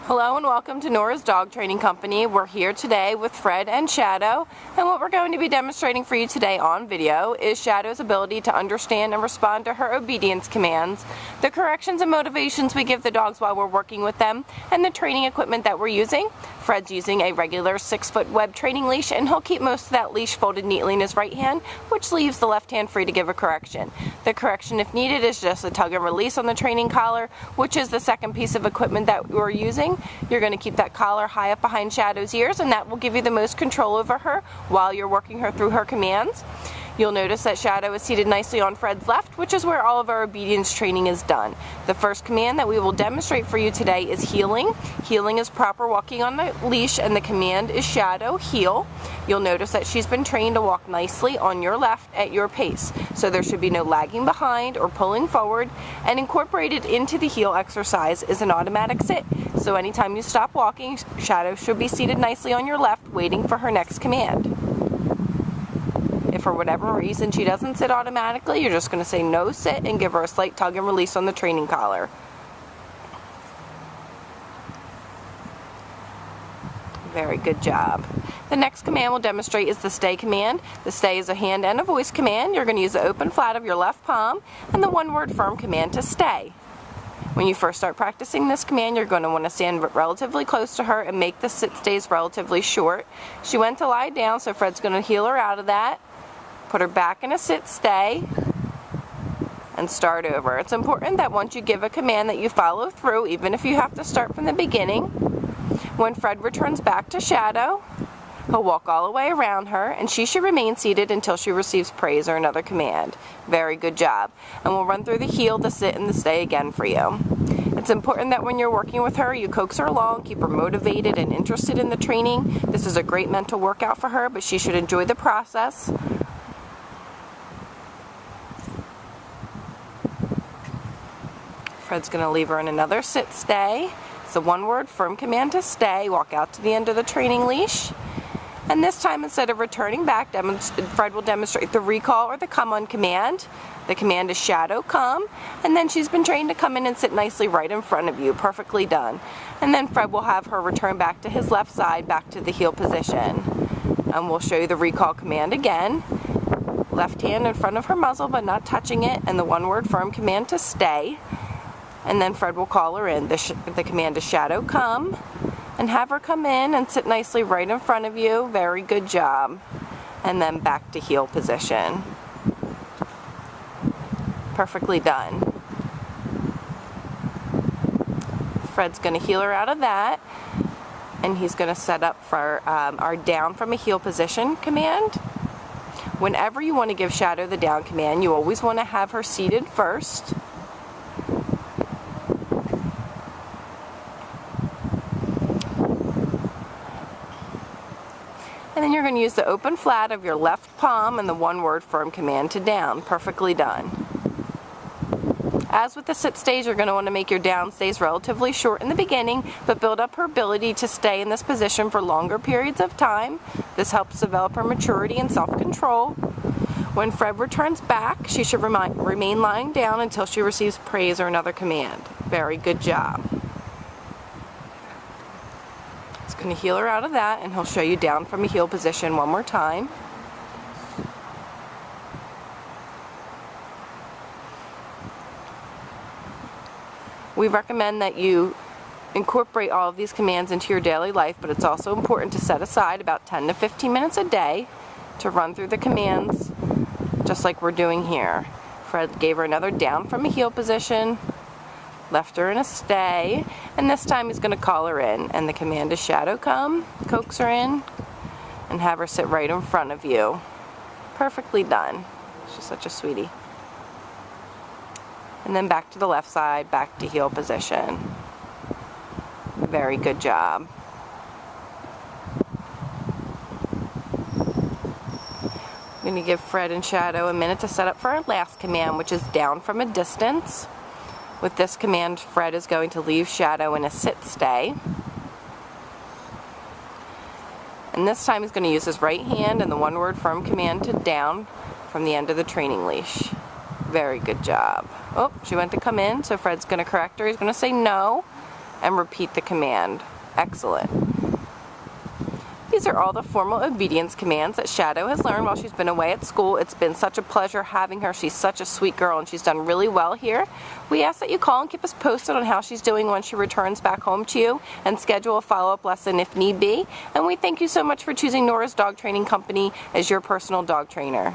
Hello and welcome to Nora's Dog Training Company. We're here today with Fred and Shadow, and what we're going to be demonstrating for you today on video is Shadow's ability to understand and respond to her obedience commands, the corrections and motivations we give the dogs while we're working with them, and the training equipment that we're using. Fred's using a regular 6-foot web training leash, and he'll keep most of that leash folded neatly in his right hand, which leaves the left hand free to give a correction. The correction, if needed, is just a tug and release on the training collar, which is the second piece of equipment that we're using. You're going to keep that collar high up behind Shadow's ears, and that will give you the most control over her while you're working her through her commands. You'll notice that Shadow is seated nicely on Fred's left, which is where all of our obedience training is done. The first command that we will demonstrate for you today is heeling. Heeling is proper walking on the leash, and the command is Shadow, heel. You'll notice that she's been trained to walk nicely on your left at your pace, so there should be no lagging behind or pulling forward, and incorporated into the heel exercise is an automatic sit. So anytime you stop walking, Shadow should be seated nicely on your left, waiting for her next command. If for whatever reason she doesn't sit automatically, you're just going to say no sit and give her a slight tug and release on the training collar. Very good job. The next command we'll demonstrate is the stay command. The stay is a hand and a voice command. You're going to use the open flat of your left palm and the one-word firm command to stay. When you first start practicing this command, you're going to want to stand relatively close to her and make the sit stays relatively short. She went to lie down, so Fred's going to heel her out of that. Put her back in a sit stay and start over. It's important that once you give a command that you follow through, even if you have to start from the beginning. When Fred returns back to Shadow, he'll walk all the way around her, and she should remain seated until she receives praise or another command. Very good job. And we'll run through the heel, the sit, and the stay again for you. It's important that when you're working with her, you coax her along, keep her motivated and interested in the training. This is a great mental workout for her, but she should enjoy the process. Fred's going to leave her in another sit stay. It's a one-word firm command to stay. Walk out to the end of the training leash. And this time, instead of returning back, Fred will demonstrate the recall or the come on command. The command is Shadow, come, and then she's been trained to come in and sit nicely right in front of you. Perfectly done. And then Fred will have her return back to his left side, back to the heel position. And we'll show you the recall command again. Left hand in front of her muzzle, but not touching it, and the one-word firm command to stay. And then Fred will call her in. The command is Shadow, come, and have her come in and sit nicely right in front of you. Very good job. And then back to heel position. Perfectly done. Fred's going to heel her out of that, and he's going to set up for our down from a heel position command. Whenever you want to give Shadow the down command, you always want to have her seated first. And then you're going to use the open flat of your left palm and the one-word firm command to down. Perfectly done. As with the sit stays, you're going to want to make your down stays relatively short in the beginning, but build up her ability to stay in this position for longer periods of time. This helps develop her maturity and self-control. When Fred returns back, she should remain lying down until she receives praise or another command. Very good job. Going to heel her out of that, and he'll show you down from a heel position one more time. We recommend that you incorporate all of these commands into your daily life, but it's also important to set aside about 10 to 15 minutes a day to run through the commands just like we're doing here. Fred gave her another down from a heel position, left her in a stay, and this time he's going to call her in, and the command is Shadow, come, coax her in, and have her sit right in front of you. Perfectly done. She's such a sweetie. And then back to the left side, back to heel position. Very good job. I'm going to give Fred and Shadow a minute to set up for our last command, which is down from a distance. With this command, Fred is going to leave Shadow in a sit stay. And this time he's going to use his right hand and the one-word firm command to down from the end of the training leash. Very good job. Oh, she went to come in, so Fred's going to correct her. He's going to say no, and repeat the command. Excellent. These are all the formal obedience commands that Shadow has learned while she's been away at school. It's been such a pleasure having her. She's such a sweet girl and she's done really well here. We ask that you call and keep us posted on how she's doing when she returns back home to you and schedule a follow-up lesson if need be. And we thank you so much for choosing Nora's Dog Training Company as your personal dog trainer.